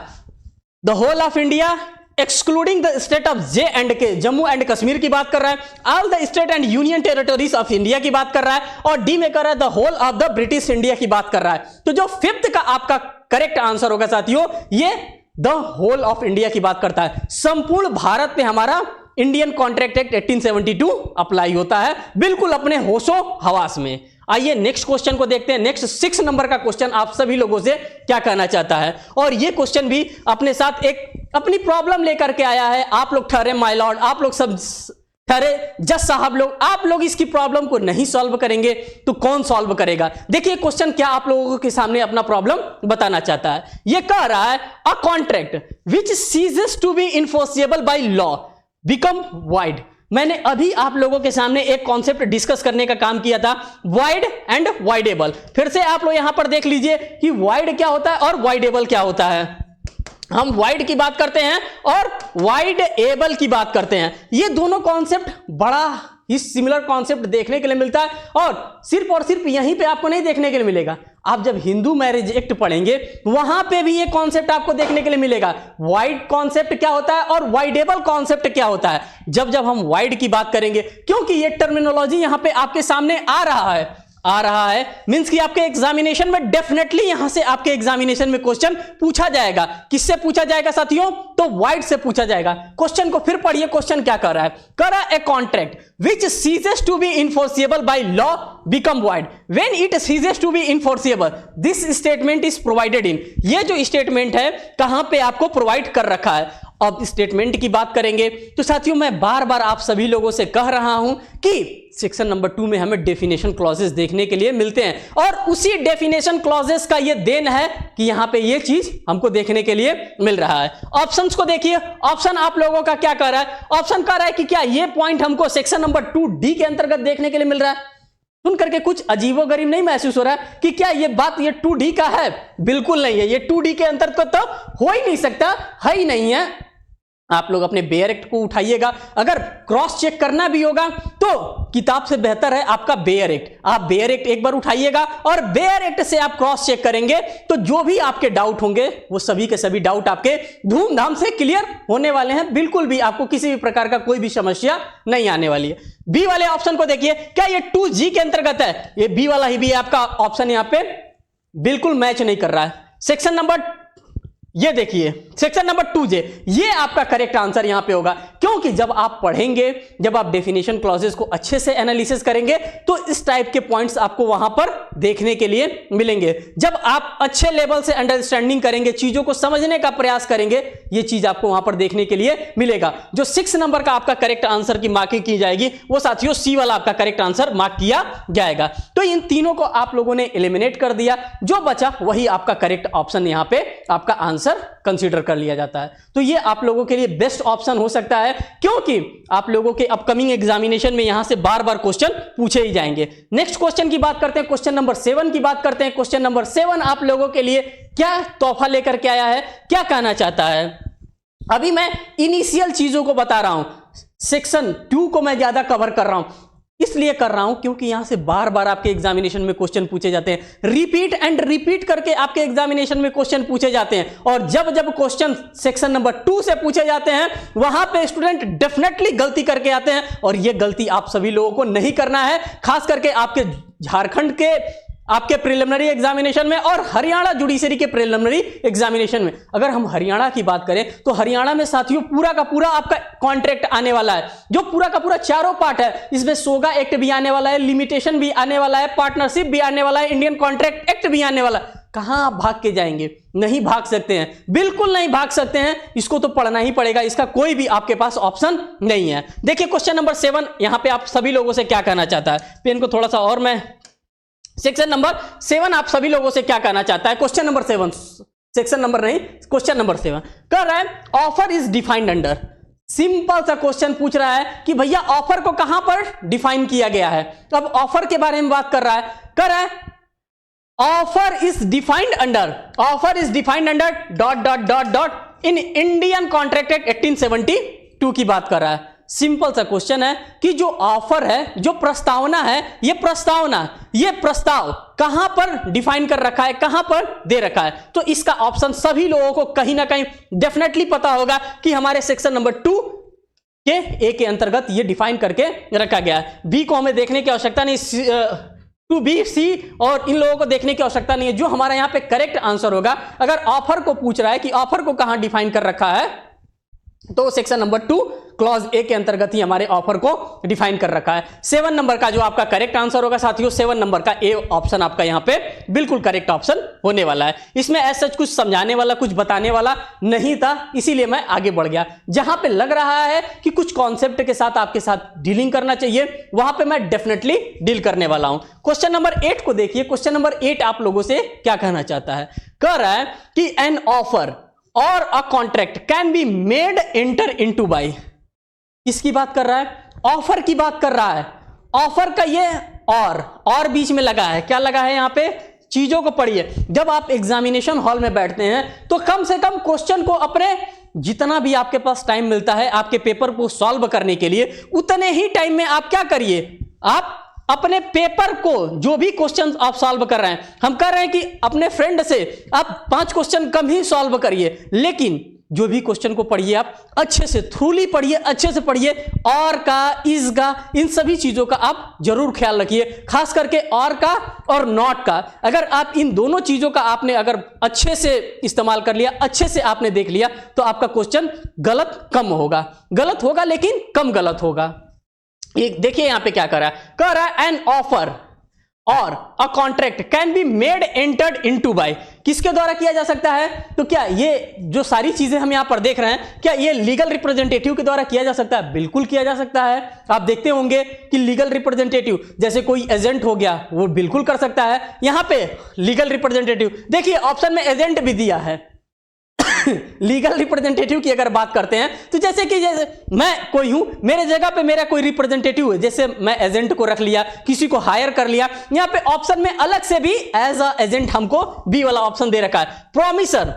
the whole of India excluding the state of J and K, Jammu and Kashmir की बात कर रहा है, all the state and union territories of India की बात कर रहा है, और डी में कर रहा है the whole of the British India की बात कर रहा है। तो जो फिफ्थ का आपका करेक्ट आंसर होगा साथियों, ये द होल ऑफ इंडिया की बात करता है। संपूर्ण भारत में हमारा इंडियन कॉन्ट्रैक्ट एक्ट 1872 अप्लाई होता है, बिल्कुल अपने होशो हवास में। आइए नेक्स्ट क्वेश्चन को देखते हैं। नेक्स्ट 6 नंबर का क्वेश्चन आप सभी लोगों से क्या कहना चाहता है, और ये क्वेश्चन भी अपने साथ एक अपनी प्रॉब्लम लेकर के आया है। आप लोग ठहरे माय लॉर्ड, आप लोग सब ठहरे जज साहब लोग, आप लोग इसकी प्रॉब्लम को नहीं सॉल्व करेंगे तो कौन सॉल्व करेगा। देखिए क्वेश्चन क्या आप लोगों के सामने अपना प्रॉब्लम बताना चाहता है। ये कह रहा है a contract which ceases to be enforceable by law become void. मैंने अभी आप लोगों के सामने एक कॉन्सेप्ट डिस्कस करने का काम किया था, वाइड एंड वाइडेबल। फिर से आप लोग यहां पर देख लीजिए कि वाइड क्या होता है और वाइडेबल क्या होता है। हम वाइड की बात करते हैं और वाइड एबल की बात करते हैं। ये दोनों कॉन्सेप्ट बड़ा ही सिमिलर कॉन्सेप्ट देखने के लिए मिलता है, और सिर्फ यहीं पे आपको नहीं देखने के लिए मिलेगा। आप जब हिंदू मैरिज एक्ट पढ़ेंगे वहां पे भी ये कॉन्सेप्ट आपको देखने के लिए मिलेगा। वाइड कॉन्सेप्ट क्या होता है और वाइडेबल कॉन्सेप्ट क्या होता है, जब हम वाइड की बात करेंगे, क्योंकि ये टर्मिनोलॉजी यहां पे आपके सामने आ रहा है मींस कि आपके एग्जामिनेशन में डेफिनेटली यहां से आपके एग्जामिनेशन में क्वेश्चन पूछा जाएगा। किससे पूछा जाएगा साथियों, तो वाइड से पूछा जाएगा। क्वेश्चन को फिर पढ़िए, क्वेश्चन क्या कर रहा है, कर रहा है a contract which ceases to be enforceable by law become void when it ceases to be enforceable this statement is provided in. ये जो स्टेटमेंट है कहां पे आपको प्रोवाइड कर रखा है। अब स्टेटमेंट की बात करेंगे तो साथियों मैं बार बार आप सभी लोगों से कह रहा हूं कि सेक्शन नंबर 2 में हमें डेफिनेशन क्लॉजेस देखने के लिए मिलते हैं, और उसी डेफिनेशन क्लॉजेस का ये देन है कि यहां पे ये चीज हमको देखने के लिए मिल रहा है। ऑप्शंस को देखिए, ऑप्शन आप लोगों का क्या कह रहा है, ऑप्शन कह रहा है कि क्या ये पॉइंट हमको सेक्शन नंबर 2D के अंतर्गत देखने के लिए मिल रहा है। सुन करके कुछ अजीबोगरीब नहीं महसूस हो रहा है कि क्या ये बात ये 2D का है, बिल्कुल नहीं है। ये 2D के अंतर्गत तो हो ही नहीं सकता, है ही नहीं है। आप लोग अपने बेयर एक्ट को उठाइएगा, अगर क्रॉस चेक करना भी होगा तो किताब से बेहतर है आपका बेयर एक्ट। आप बेयर एक्ट एक बार उठाइएगा और बेयर एक्ट से आप क्रॉस चेक करेंगे तो जो भी आपके डाउट होंगे वो सभी के सभी डाउट आपके धूमधाम से क्लियर होने वाले हैं। बिल्कुल भी आपको किसी भी प्रकार का कोई भी समस्या नहीं आने वाली है। बी वाले ऑप्शन को देखिए, क्या ये 2G के अंतर्गत है, ये बी वाला ही भी आपका ऑप्शन यहां पे बिल्कुल मैच नहीं कर रहा है। सेक्शन नंबर ये देखिए सेक्शन नंबर 2J, ये आपका करेक्ट आंसर यहां पे होगा, क्योंकि जब आप पढ़ेंगे, जब आप डेफिनेशन क्लॉजेस को अच्छे से एनालिसिस करेंगे तो इस टाइप के पॉइंट्स आपको वहां पर देखने के लिए मिलेंगे। जब आप अच्छे लेवल से अंडरस्टैंडिंग करेंगे, चीजों को समझने का प्रयास करेंगे, ये चीज आपको वहां पर देखने के लिए मिलेगा। जो 6 नंबर का आपका करेक्ट आंसर की मार्किंग की जाएगी वो साथियों सी वाला आपका करेक्ट आंसर मार्क किया जाएगा। तो इन तीनों को आप लोगों ने एलिमिनेट कर दिया, जो बचा वही आपका करेक्ट ऑप्शन यहां पे आपका आंसर कंसीडर कर लिया जाता है। तो ये आप लोगों के लिए बेस्ट ऑप्शन हो सकता है, क्योंकि आप लोगों के अपकमिंग एग्जामिनेशन में यहां से बार बार क्वेश्चन पूछे ही जाएंगे। नेक्स्ट क्वेश्चन की बात करते हैं, क्वेश्चन नंबर 7 की बात करते हैं। क्वेश्चन नंबर 7 आप लोगों के लिए क्या तोहफा लेकर के आया है, क्या कहना चाहता है। अभी मैं इनिशियल चीजों को बता रहा हूं, सेक्शन 2 को मैं ज्यादा कवर कर रहा हूं, इसलिए कर रहा हूं क्योंकि यहां से बार बार आपके एग्जामिनेशन में क्वेश्चन पूछे जाते हैं, रिपीट एंड रिपीट करके आपके एग्जामिनेशन में क्वेश्चन पूछे जाते हैं। और जब जब क्वेश्चन सेक्शन नंबर 2 से पूछे जाते हैं वहां पे स्टूडेंट डेफिनेटली गलती करके आते हैं, और यह गलती आप सभी लोगों को नहीं करना है, खास करके आपके झारखंड के आपके प्रिलिमिनरी एग्जामिनेशन में और हरियाणा जुडिशरी के प्रिलिमिनरी एग्जामिनेशन में। अगर हम हरियाणा की बात करें तो हरियाणा में साथियों पूरा का पूरा आपका कॉन्ट्रैक्ट आने वाला है, जो पूरा का पूरा चारों पार्ट है। इसमें सोगा एक्ट भी आने वाला है, लिमिटेशन भी आने वाला है, पार्टनरशिप भी आने वाला है, इंडियन कॉन्ट्रैक्ट एक्ट भी आने वाला है। कहां आप भाग के जाएंगे, नहीं भाग सकते हैं, बिल्कुल नहीं भाग सकते हैं, इसको तो पढ़ना ही पड़ेगा, इसका कोई भी आपके पास ऑप्शन नहीं है। देखिए क्वेश्चन नंबर 7 यहां पे आप सभी लोगों से क्या कहना चाहता है, पेन को थोड़ा सा और मैं, सेक्शन नंबर 7 आप सभी लोगों से क्या कहना चाहता है। क्वेश्चन नंबर 7, सेक्शन नंबर नहीं, क्वेश्चन नंबर 7 कह रहा है offer is defined under. Simple सा क्वेश्चन पूछ रहा है कि भैया ऑफर को कहां पर डिफाइन किया गया है। अब ऑफर के बारे में बात कर रहा है, कह रहा है offer is defined under, offer is defined under dot dot dot dot in Indian Contract Act 1872 की बात कर रहा है। सिंपल सा क्वेश्चन है कि जो ऑफर है, जो प्रस्तावना है, ये प्रस्ताव कहां पर डिफाइन कर रखा है, कहां पर दे रखा है। तो इसका ऑप्शन सभी लोगों को कहीं ना कहीं डेफिनेटली पता होगा कि हमारे सेक्शन नंबर 2 के ए के अंतर्गत ये डिफाइन करके रखा गया है। बी को हमें देखने की आवश्यकता नहीं, टू बी, सी और इन लोगों को देखने की आवश्यकता नहीं है। जो हमारा यहां पे करेक्ट आंसर होगा, अगर ऑफर को पूछ रहा है कि ऑफर को कहां डिफाइन कर रखा है, तो सेक्शन नंबर 2 क्लॉज ए के अंतर्गत ही हमारे ऑफर को डिफाइन कर रखा है। 7 नंबर का जो आपका करेक्ट आंसर होगा साथियों, 7 नंबर का ए ऑप्शन आपका यहां पे बिल्कुल करेक्ट ऑप्शन होने वाला है। इसमें ऐसा कुछ समझाने वाला, कुछ बताने वाला नहीं था, इसीलिए मैं आगे बढ़ गया। जहां पे लग रहा है कि कुछ कॉन्सेप्ट के साथ आपके साथ डीलिंग करना चाहिए, वहां पे मैं डेफिनेटली डील करने वाला हूं। क्वेश्चन नंबर 8 को देखिए। क्वेश्चन नंबर 8 आप लोगों से क्या कहना चाहता है? कह रहा है कि एन ऑफर और a contract can be made enter into bye. किसकी बात कर रहा है? ऑफर की बात कर रहा है। ऑफर का ये और बीच में लगा है, क्या लगा है यहां पे? चीजों को पढ़िए। जब आप एग्जामिनेशन हॉल में बैठते हैं तो कम से कम क्वेश्चन को अपने जितना भी आपके पास टाइम मिलता है आपके पेपर को सॉल्व करने के लिए, उतने ही टाइम में आप क्या करिए, आप अपने पेपर को, जो भी क्वेश्चन आप सॉल्व कर रहे हैं, हम कह रहे हैं कि अपने फ्रेंड से आप 5 क्वेश्चन कम ही सॉल्व करिए, लेकिन जो भी क्वेश्चन को पढ़िए आप अच्छे से, थ्रूली पढ़िए, अच्छे से पढ़िए। और का, इज का, इन सभी चीजों का आप जरूर ख्याल रखिए, खास करके और का और नॉट का। अगर आप इन दोनों चीजों का आपने अगर अच्छे से इस्तेमाल कर लिया, अच्छे से आपने देख लिया, तो आपका क्वेश्चन गलत कम होगा, गलत होगा लेकिन कम गलत होगा। देखिए यहां पे क्या कर रहा है? कह रहा है एन ऑफर और a contract can be made entered into bye. किसके द्वारा किया जा सकता है? तो क्या ये जो सारी चीजें हम यहां पर देख रहे हैं, क्या ये लीगल रिप्रेजेंटेटिव के द्वारा किया जा सकता है? बिल्कुल किया जा सकता है। आप देखते होंगे कि लीगल रिप्रेजेंटेटिव, जैसे कोई एजेंट हो गया, वो बिल्कुल कर सकता है। यहां पे लीगल रिप्रेजेंटेटिव, देखिए ऑप्शन में एजेंट भी दिया है। लीगल रिप्रेजेंटेटिव की अगर बात करते हैं तो जैसे कि मैं कोई हूं, मेरे जगह पे मेरा कोई रिप्रेजेंटेटिव है, जैसे मैं एजेंट को रख लिया, किसी को हायर कर लिया। यहां पे ऑप्शन में अलग से भी एज अ एजेंट हमको बी वाला ऑप्शन दे रखा है। प्रॉमिसर,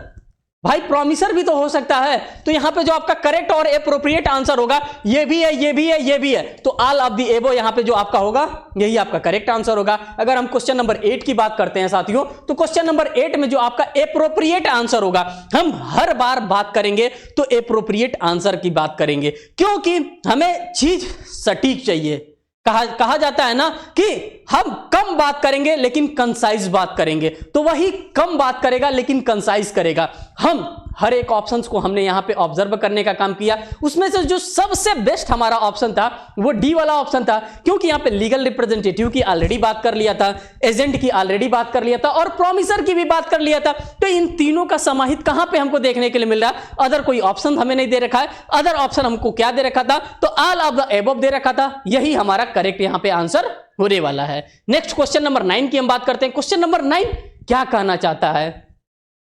भाई प्रॉमिसर भी तो हो सकता है। तो यहां पे जो आपका करेक्ट और एप्रोप्रिएट आंसर होगा, ये भी है, ये भी है, ये भी है। तो ऑल ऑफ द एबो यहां पे जो आपका होगा, यही आपका करेक्ट आंसर होगा। अगर हम क्वेश्चन नंबर 8 की बात करते हैं साथियों, तो क्वेश्चन नंबर 8 में जो आपका एप्रोप्रिएट आंसर होगा, हम हर बार बात करेंगे तो एप्रोप्रिएट आंसर की बात करेंगे, क्योंकि हमें चीज सटीक चाहिए। कहा जाता है ना कि हम कम बात करेंगे लेकिन कंसाइज बात करेंगे, तो वही कम बात करेगा लेकिन कंसाइज करेगा। हम हर एक ऑप्शंस को हमने यहां पे ऑब्जर्व करने का काम किया। उसमें से जो सबसे बेस्ट हमारा ऑप्शन था वो डी वाला ऑप्शन था, क्योंकि यहां पे लीगल रिप्रेजेंटेटिव की ऑलरेडी बात कर लिया था, एजेंट की ऑलरेडी बात कर लिया था और प्रॉमिसर की भी बात कर लिया था। तो इन तीनों का समाहित कहां पे हमको देखने के लिए मिल रहा है? अदर कोई ऑप्शन हमें नहीं दे रखा है। अदर ऑप्शन हमको क्या दे रखा था? तो ऑल ऑफ द एबव दे रखा था। यही हमारा करेक्ट यहां पे आंसर होने वाला है। नेक्स्ट क्वेश्चन नंबर 9 की हम बात करते हैं। क्वेश्चन नंबर 9 क्या कहना चाहता है?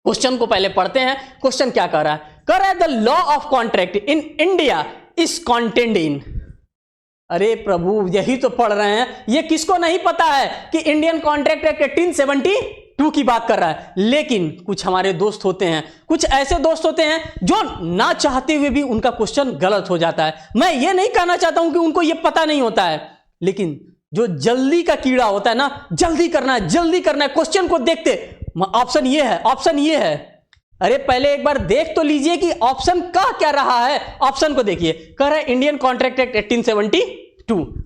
क्वेश्चन को पहले पढ़ते हैं। क्वेश्चन क्या कह रहा है? कह रहा है the law of contract in India is contained in. अरे प्रभु, यही तो पढ़ रहे हैं। ये किसको नहीं पता है कि इंडियन कॉन्ट्रैक्ट एक्ट 1872 की बात कर रहा है। लेकिन कुछ हमारे दोस्त होते हैं, कुछ ऐसे दोस्त होते हैं जो ना चाहते हुए भी उनका क्वेश्चन गलत हो जाता है। मैं ये नहीं कहना चाहता हूं कि उनको ये पता नहीं होता है, लेकिन जो जल्दी का कीड़ा होता है ना, जल्दी करना है, जल्दी करना है, क्वेश्चन को देखते ऑप्शन ये है, ऑप्शन ये है। अरे पहले एक बार देख तो लीजिए कि ऑप्शन का क्या रहा है। ऑप्शन को देखिए, कह रहा है इंडियन कॉन्ट्रैक्ट एक्ट 1872।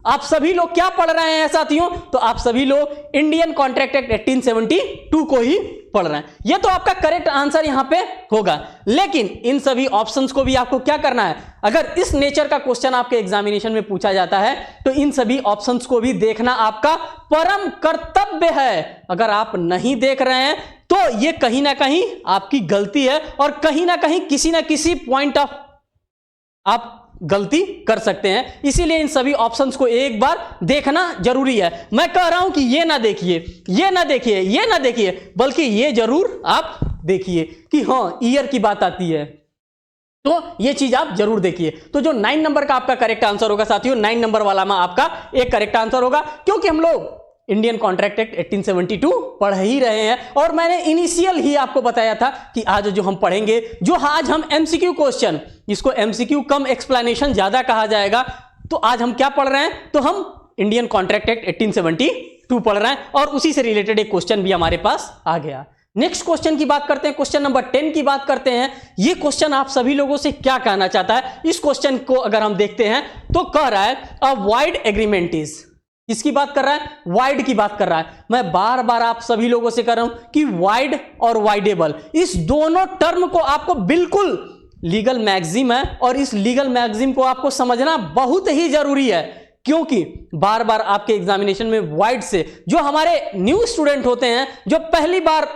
आप सभी लोग क्या पढ़ रहे हैं साथियों? तो आप सभी लोग इंडियन कॉन्ट्रैक्ट एक्ट 1872 को ही पढ़ रहे हैं। यह तो आपका करेक्ट आंसर यहां पे होगा। लेकिन इन सभी ऑप्शंस को भी आपको क्या करना है? अगर इस नेचर का क्वेश्चन आपके एग्जामिनेशन में पूछा जाता है तो इन सभी ऑप्शंस को भी देखना आपका परम कर्तव्य है। अगर आप नहीं देख रहे हैं तो यह कहीं ना कहीं आपकी गलती है और कहीं ना कहीं किसी ना किसी पॉइंट ऑफ आप गलती कर सकते हैं। इसीलिए इन सभी ऑप्शंस को एक बार देखना जरूरी है। मैं कह रहा हूं कि ये ना देखिए, ये ना देखिए, ये ना देखिए, बल्कि ये जरूर आप देखिए कि हाँ ईयर की बात आती है, तो ये चीज आप जरूर देखिए। तो जो 9 नंबर का आपका करेक्ट आंसर होगा साथियों, 9 नंबर वाला में आपका एक करेक्ट आंसर होगा, क्योंकि हम लोग इंडियन कॉन्ट्रैक्ट एक्ट 1872 पढ़ ही रहे हैं, और मैंने इनिशियल ही आपको बताया था कि आज जो हम पढ़ेंगे, जो आज हम एमसीक्यू क्वेश्चन, इसको एमसीक्यू कम एक्सप्लेनेशन ज्यादा कहा जाएगा, तो आज हम क्या पढ़ रहे हैं, तो हम इंडियन कॉन्ट्रैक्ट एक्ट 1872 पढ़ रहे हैं, और उसी से रिलेटेड एक क्वेश्चन भी हमारे पास आ गया। नेक्स्ट क्वेश्चन की बात करते हैं, क्वेश्चन नंबर 10 की बात करते हैं। ये क्वेश्चन आप सभी लोगों से क्या कहना चाहता है, इस क्वेश्चन को अगर हम देखते हैं तो कह रहा है अ वाइड एग्रीमेंट इज, किसकी बात कर रहा है, वाइड की बात कर रहा है। मैं बार बार आप सभी लोगों से कह रहा हूं कि वाइड और वाइडेबल, इस दोनों टर्म को आपको बिल्कुल लीगल मैगजीम है, और इस लीगल मैगजीम को आपको समझना बहुत ही जरूरी है, क्योंकि बार बार आपके एग्जामिनेशन में वाइड से जो हमारे न्यू स्टूडेंट होते हैं, जो पहली बार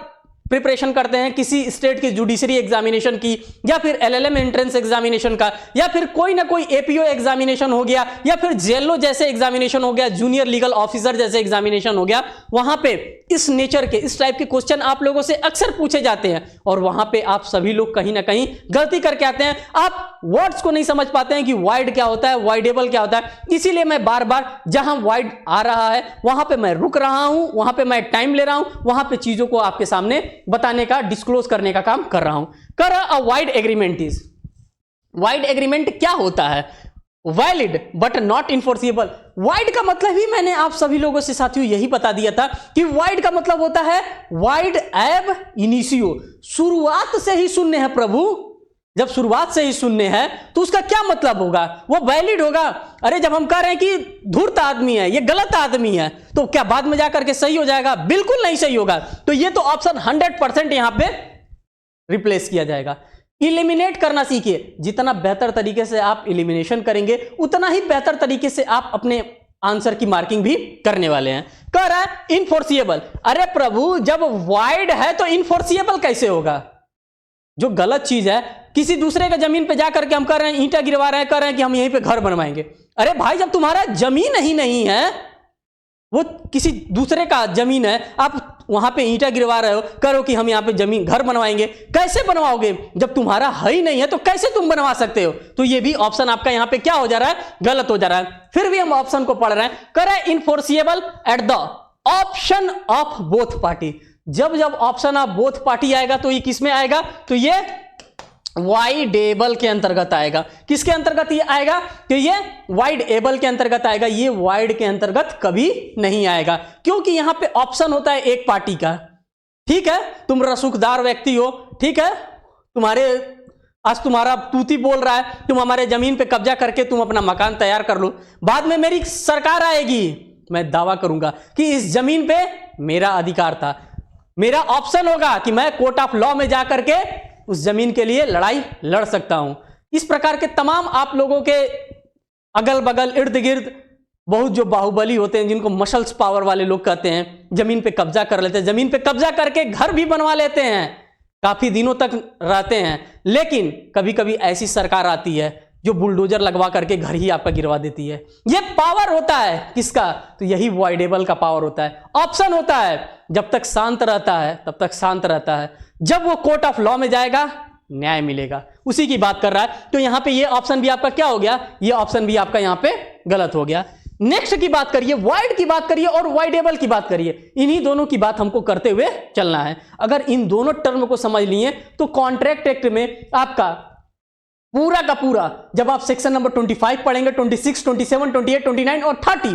प्रिपरेशन करते हैं किसी स्टेट की जुडिशरी एग्जामिनेशन की, या फिर एलएलएम एंट्रेंस एग्जामिनेशन का, या फिर कोई ना कोई एपीओ एग्जामिनेशन हो गया, या फिर जेएलओ जैसे एग्जामिनेशन हो गया, जूनियर लीगल ऑफिसर जैसे एग्जामिनेशन हो गया, वहां पे इस नेचर के, इस टाइप के क्वेश्चन आप लोगों से अक्सर पूछे जाते हैं, और वहां पे आप सभी लोग कहीं ना कहीं गलती करके आते हैं। आप वर्ड्स को नहीं समझ पाते हैं कि वाइड क्या होता है, वाइडेबल क्या होता है। इसीलिए मैं बार बार जहां वाइड आ रहा है वहां पे मैं रुक रहा हूं, वहां पे मैं टाइम ले रहा हूं, वहां पे चीजों को आपके सामने बताने का, डिस्क्लोज करने का काम कर रहा हूं। कर a wide agreement is, wide agreement क्या होता है, वैलिड बट नॉट इनफोर्सिबल। वाइड का मतलब ही मैंने आप सभी लोगों से साथियों यही बता दिया था कि वाइड का मतलब होता है वाइड एब इनिशियो, शुरुआत से ही शून्य है प्रभु। जब शुरुआत से ही शून्य है तो उसका क्या मतलब होगा, वो वैलिड होगा। अरे जब हम कह रहे हैं कि धूर्त आदमी है, ये गलत आदमी है, तो क्या बाद में जाकर के सही हो जाएगा, बिल्कुल नहीं सही होगा। तो ये तो ऑप्शन 100% यहां पे रिप्लेस किया जाएगा। इलिमिनेट करना सीखिए, जितना बेहतर तरीके से आप इलिमिनेशन करेंगे उतना ही बेहतर तरीके से आप अपने आंसर की मार्किंग भी करने वाले हैं। कह रहा है इनफोर्सिएबल, अरे प्रभु जब वाइड है तो इनफोर्सिएबल कैसे होगा। जो गलत चीज है, किसी दूसरे के जमीन पे जाकर के हम कर रहे हैं, ईंटा गिरवा रहे हैं, कर रहे हैं कि हम यहीं पे घर बनवाएंगे। अरे भाई जब तुम्हारा जमीन ही नहीं है, वो किसी दूसरे का जमीन है, आप वहां पे ईंटा गिरवा रहे हो, करो कि हम यहां पे जमीन घर बनवाएंगे। कैसे बनवाओगे, जब तुम्हारा है ही नहीं है तो कैसे तुम बनवा सकते हो। तो ये भी ऑप्शन आपका यहां पे क्या हो जा रहा है, गलत हो जा रहा है। फिर भी हम ऑप्शन को पढ़ रहे हैं, करे enforceable at the option of both party. जब जब ऑप्शन ऑफ बोथ पार्टी आएगा तो ये किस में आएगा, तो ये वाइडेबल के अंतर्गत आएगा। किसके अंतर्गत ये आएगा, तो ये वाइडेबल के अंतर्गत आएगा। ये वाइड के अंतर्गत कभी नहीं आएगा, क्योंकि यहां पे ऑप्शन होता है एक पार्टी का। ठीक है, तुम रसूखदार व्यक्ति हो, ठीक है, आज तुम्हारा तूती बोल रहा है, तुम हमारे जमीन पे कब्जा करके तुम अपना मकान तैयार कर लो। बाद में मेरी सरकार आएगी, मैं दावा करूंगा कि इस जमीन पे मेरा अधिकार था। मेरा ऑप्शन होगा कि मैं कोर्ट ऑफ लॉ में जाकर के उस जमीन के लिए लड़ाई लड़ सकता हूं। इस प्रकार के तमाम आप लोगों के अगल बगल इर्द गिर्द बहुत जो बाहुबली होते हैं, जिनको मसल्स पावर वाले लोग कहते हैं, जमीन पे कब्जा कर लेते हैं, जमीन पे कब्जा करके घर भी बनवा लेते हैं, काफी दिनों तक रहते हैं। लेकिन कभी कभी ऐसी सरकार आती है जो बुलडोजर लगवा करके घर ही आपका गिरवा देती है। ये पावर होता है किसका, तो यही वाइडेबल का पावर होता है। ऑप्शन होता है जब तक शांत रहता है तब तक शांत रहता है, जब वो कोर्ट ऑफ लॉ में जाएगा न्याय मिलेगा, उसी की बात कर रहा है। तो यहां पे ये ऑप्शन भी आपका क्या हो गया, ये ऑप्शन भी आपका यहां पे गलत हो गया। नेक्स्ट की बात करिए, वाइड की बात करिए और वाइडेबल की बात करिए। इन्हीं दोनों की बात हमको करते हुए चलना है। अगर इन दोनों टर्म को समझ लिए तो कॉन्ट्रैक्ट एक्ट में आपका पूरा का पूरा, जब आप सेक्शन नंबर 25 पढ़ेंगे, 26, 27, 28, 29 और 30,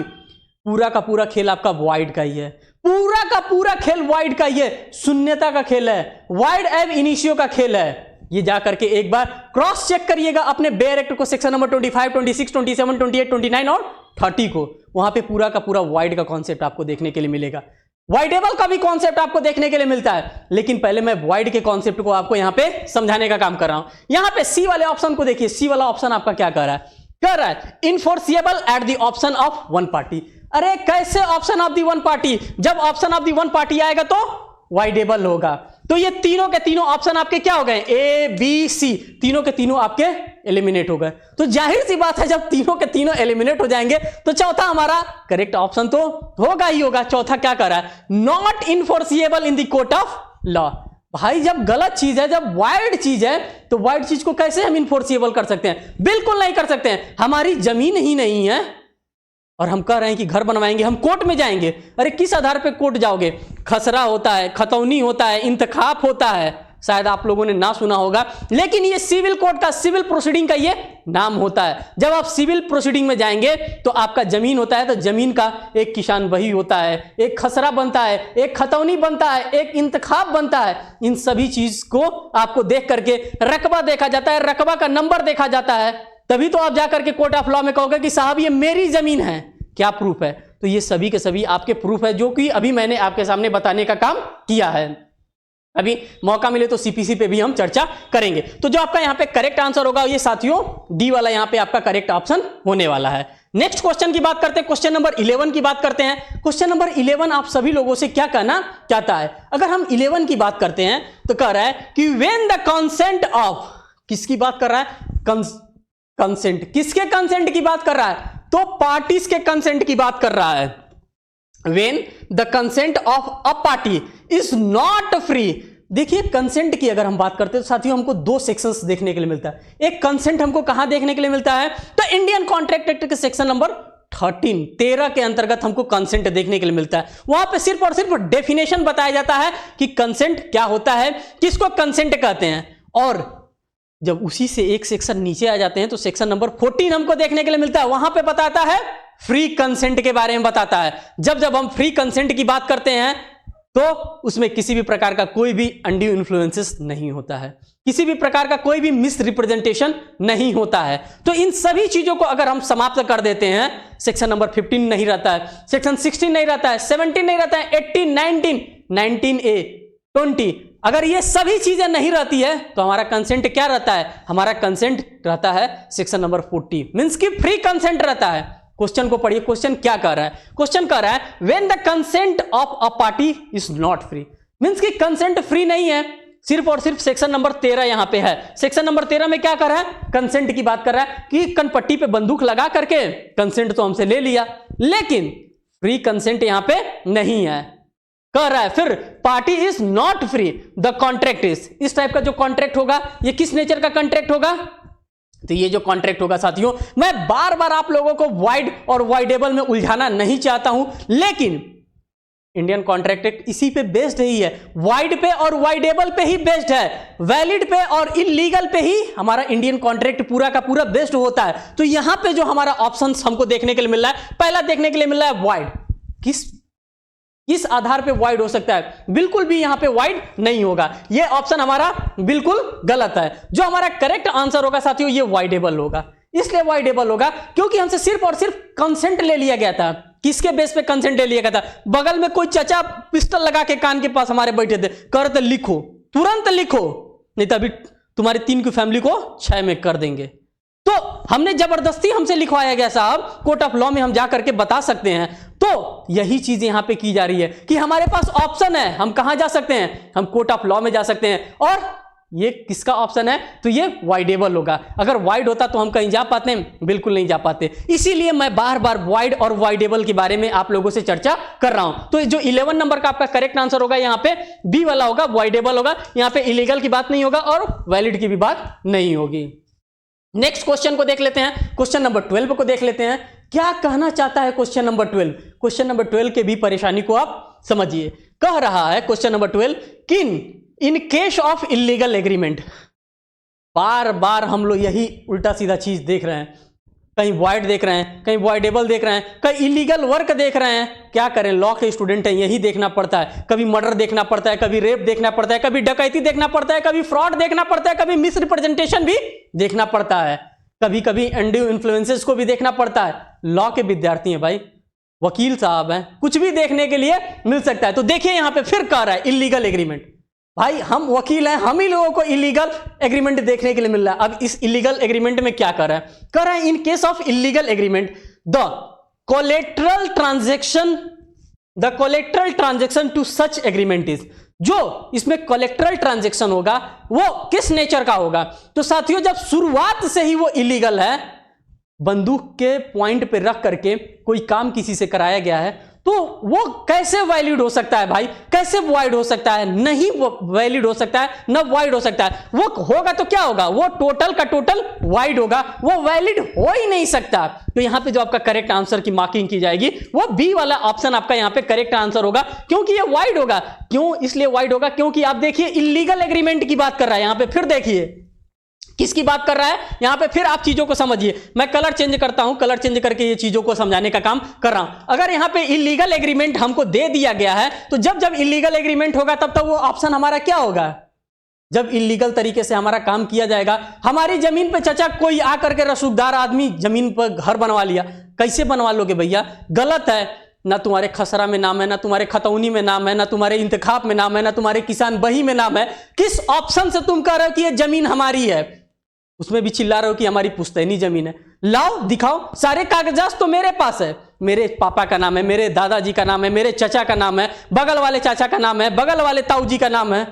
पूरा का पूरा खेल आपका वाइड का ही है। पूरा का पूरा खेल वाइड का ही है, शून्यता का खेल है, वाइड एब इनिशियो का खेल है। ये जाकर के एक बार क्रॉस चेक करिएगा अपने बेयर एक्ट को, सेक्शन नंबर 25, 26, 27, 28, 29 और 30 को। वहां पे पूरा का पूरा वाइड का कॉन्सेप्ट आपको देखने के लिए मिलेगा। वाइडेबल का भी कॉन्सेप्ट आपको देखने के लिए मिलता है, लेकिन पहले मैं वाइड के कॉन्सेप्ट को आपको यहां पे समझाने का काम कर रहा हूं। यहां पे सी वाले ऑप्शन को देखिए, सी वाला ऑप्शन आपका क्या कर रहा है, कह रहा है enforceable at the option of one party. अरे कैसे option of the one party, जब option of the one party आएगा तो वाइडेबल होगा। तो ये तीनों के तीनों ऑप्शन आपके क्या हो गए, ए बी सी, तीनों के तीनों आपके एलिमिनेट हो गए। तो जाहिर सी बात है जब तीनों के तीनों एलिमिनेट हो जाएंगे तो चौथा हमारा करेक्ट ऑप्शन तो होगा ही होगा। चौथा क्या कर रहा है, not enforceable in the court of law. भाई जब गलत चीज है, जब वाइड चीज है, तो वाइड चीज को कैसे हम इनफोर्सिएबल कर सकते हैं, बिल्कुल नहीं कर सकते हैं। हमारी जमीन ही नहीं है, और हम कह रहे हैं कि घर बनवाएंगे, हम कोर्ट में जाएंगे। अरे किस आधार पे कोर्ट जाओगे? खसरा होता है, खतौनी होता है, इंतखाब होता है, शायद आप लोगों ने ना सुना होगा, लेकिन ये सिविल कोर्ट का, सिविल प्रोसीडिंग का ये नाम होता है। जब आप सिविल प्रोसीडिंग में जाएंगे तो आपका जमीन होता है, तो जमीन का एक किसान वही होता है, एक खसरा बनता है, एक खतौनी बनता है, एक इंतखाब बनता है। इन सभी चीज को आपको देख करके रकबा देखा जाता है, रकबा का नंबर देखा जाता है, तभी तो आप जाकर के कोर्ट ऑफ लॉ में कहोगे कि साहब ये मेरी जमीन है। क्या प्रूफ है? तो ये सभी के सभी आपके प्रूफ है, जो कि अभी मैंने आपके सामने बताने का काम किया है। अभी मौका मिले तो सीपीसी पे भी हम चर्चा करेंगे। तो जो आपका यहां पे करेक्ट आंसर होगा ये साथियों डी वाला यहां पे आपका करेक्ट ऑप्शन होने वाला है। नेक्स्ट क्वेश्चन की बात करते हैं, क्वेश्चन नंबर 11 की बात करते हैं। क्वेश्चन नंबर 11 आप सभी लोगों से क्या कहना चाहता है? अगर हम 11 की बात करते हैं तो कह रहा है कि व्हेन द कंसेंट ऑफ, किसकी बात कर रहा है? कंसेंट, किसके कंसेंट की बात कर रहा है? तो पार्टीज के कंसेंट की बात कर रहा है। When the consent of a party is not free. देखिए कंसेंट की अगर हम बात करते हैं तो साथियों हमको दो सेक्शंस देखने के लिए मिलता है। एक कंसेंट हमको कहां देखने के लिए मिलता है? तो इंडियन कॉन्ट्रैक्ट एक्ट के सेक्शन नंबर 13 के अंतर्गत हमको कंसेंट देखने के लिए मिलता है। वहां पे सिर्फ और सिर्फ डेफिनेशन बताया जाता है कि कंसेंट क्या होता है, किसको कंसेंट कहते हैं। और जब उसी से एक सेक्शन नीचे आ जाते हैं तो सेक्शन नंबर 14 हमको देखने के लिए मिलता है। वहां पे बताता है फ्री कंसेंट के बारे में बताता है। जब हम फ्री कंसेंट की बात करते हैं तो उसमें किसी भी प्रकार का कोई भी अनड्यू इन्फ्लुएंसेस नहीं होता है, किसी भी प्रकार का कोई भी मिस रिप्रेजेंटेशन नहीं होता है। तो इन सभी चीजों को अगर हम समाप्त कर देते हैं, सेक्शन नंबर 15 नहीं रहता है, सेक्शन 16 नहीं रहता है, 17 नहीं रहता है, 18, 19A, 20, अगर ये सभी चीजें नहीं रहती है तो हमारा कंसेंट क्या रहता है? हमारा कंसेंट रहता है सेक्शन नंबर 40, मींस की फ्री कंसेंट रहता है। क्वेश्चन को पढ़िए, क्वेश्चन क्या कह रहा है? क्वेश्चन कह रहा है when the consent of a party is not free, means की कंसेंट फ्री नहीं है। सिर्फ और सिर्फ सेक्शन नंबर 13 यहां पे है। सेक्शन नंबर 13 में क्या कर रहा है? कंसेंट की बात कर रहा है कि कनपट्टी पे बंदूक लगा करके कंसेंट तो हमसे ले लिया, लेकिन फ्री कंसेंट यहां पे नहीं है। कह रहा है फिर party is not free, the contract is, इस टाइप का जो कॉन्ट्रैक्ट होगा ये किस नेचर का कॉन्ट्रैक्ट होगा? तो ये जो कॉन्ट्रैक्ट होगा साथियों, मैं बार बार आप लोगों को वाइड और वाइडेबल में उलझाना नहीं चाहता हूं, लेकिन इंडियन कॉन्ट्रैक्ट एक्ट इसी पे बेस्ड ही है, वाइड पे और वाइडेबल पे ही बेस्ड है, वैलिड पे और इलीगल पे ही हमारा इंडियन कॉन्ट्रैक्ट पूरा का पूरा बेस्ड होता है। तो यहां पे जो हमारा ऑप्शंस हमको देखने के लिए मिल रहा है, पहला देखने के लिए मिल रहा है वाइड। किस आधार पे वाइड हो सकता है? बिल्कुल भी यहां पे वाइड नहीं होगा, ये ऑप्शन हमारा बिल्कुल गलत है। जो हमारा करेक्ट आंसर होगा साथियों ये वाइडेबल होगा। इसलिए वाइडेबल होगा क्योंकि हमसे सिर्फ और सिर्फ कंसेंट ले लिया गया था। किसके बेस पे कंसेंट ले लिया गया था? बगल में कोई चचा पिस्टल लगा के कान के पास हमारे बैठे थे, कर तो लिखो, तुरंत लिखो, नहीं तो अभी तुम्हारी 3 की फैमिली को 6 में कर देंगे। तो हमने जबरदस्ती हमसे लिखवाया गया साहब, कोर्ट ऑफ लॉ में हम जा करके बता सकते हैं। तो यही चीज यहां पे की जा रही है कि हमारे पास ऑप्शन है, हम कहां जा सकते हैं? हम कोर्ट ऑफ लॉ में जा सकते हैं। और ये किसका ऑप्शन है? तो ये वाइडेबल होगा। अगर वाइड होता तो हम कहीं जा पाते हैं? बिल्कुल नहीं जा पाते। इसीलिए मैं बार बार वाइड और वाइडेबल के बारे में आप लोगों से चर्चा कर रहा हूं। तो जो 11 नंबर का आपका करेक्ट आंसर होगा यहां पे बी वाला होगा, वाइडेबल होगा। यहां पे इलीगल की बात नहीं होगा और वैलिड की भी बात नहीं होगी। नेक्स्ट क्वेश्चन को देख लेते हैं, क्वेश्चन नंबर 12 को देख लेते हैं। क्या कहना चाहता है क्वेश्चन नंबर 12? क्वेश्चन नंबर 12 के भी परेशानी को आप समझिए। कह रहा है क्वेश्चन नंबर 12 कि in case of illegal agreement, बार बार हम लोग यही उल्टा सीधा चीज देख रहे हैं, कहीं वाइड देख रहे हैं, कहीं वाइडेबल देख रहे हैं, कहीं इलीगल वर्क देख रहे हैं। क्या करें, लॉ के स्टूडेंट हैं, यही देखना पड़ता है। कभी मर्डर देखना पड़ता है, कभी रेप देखना पड़ता है, कभी डकैती देखना पड़ता है, कभी फ्रॉड देखना पड़ता है, कभी मिस रिप्रेजेंटेशन भी देखना पड़ता है, कभी कभी अनड्यू इन्फ्लुएंसेस को भी देखना पड़ता है। लॉ के विद्यार्थी हैं भाई, वकील साहब हैं, कुछ भी देखने के लिए मिल सकता है। तो देखिए यहां पे फिर कह रहा है इलीगल एग्रीमेंट। भाई हम वकील हैं, हम ही लोगों को इलीगल एग्रीमेंट देखने के लिए मिल रहा है। अब इस इलीगल एग्रीमेंट में क्या कर रहा है? कर रहा है in case of illegal agreement the collateral transaction to such agreement is, जो इसमें कोलेटरल ट्रांजेक्शन होगा वो किस नेचर का होगा? तो साथियों जब शुरुआत से ही वो इलीगल है, बंदूक के पॉइंट पे रख करके कोई काम किसी से कराया गया है, तो वो कैसे वैलिड हो सकता है भाई, कैसे वॉइड हो सकता है, नहीं वैलिड हो सकता है न वॉइड हो सकता है। वो होगा तो क्या होगा, वो टोटल का टोटल वॉइड होगा, वो वैलिड हो ही नहीं सकता। तो यहां पे जो आपका करेक्ट आंसर की मार्किंग की जाएगी वो बी वाला ऑप्शन आपका यहां पे करेक्ट आंसर होगा, क्योंकि ये वाइड होगा। क्यों इसलिए वाइड होगा, क्योंकि आप देखिए इल्लीगल एग्रीमेंट की बात कर रहा है यहां पे, फिर देखिए किसकी बात कर रहा है यहां पे, फिर आप चीजों को समझिए। मैं कलर चेंज करता हूं, कलर चेंज करके ये चीजों को समझाने का काम कर रहा हूं। अगर यहां पे इल्लीगल एग्रीमेंट हमको दे दिया गया है, तो जब जब इल्लीगल एग्रीमेंट होगा तब तक वो ऑप्शन हमारा क्या होगा, जब इल्लीगल तरीके से हमारा काम किया जाएगा। हमारी जमीन पे चाचा कोई आकर के रसूखदार आदमी जमीन पर घर बनवा लिया, कैसे बनवा लोगे भैया, गलत है। ना तुम्हारे खसरा में नाम है, ना तुम्हारे खतौनी में नाम है, ना तुम्हारे इंतखाब में नाम है, ना तुम्हारे किसान बही में नाम है। किस ऑप्शन से तुम कह रहे हो कि ये जमीन हमारी है, उसमें भी चिल्ला रहे हो कि हमारी पुश्तैनी जमीन है। लाओ दिखाओ, सारे कागजात तो मेरे पास है, मेरे पापा का नाम है, मेरे दादाजी का नाम है, मेरे चाचा का नाम है, बगल वाले चाचा का नाम है, बगल वाले ताऊ जी का नाम है।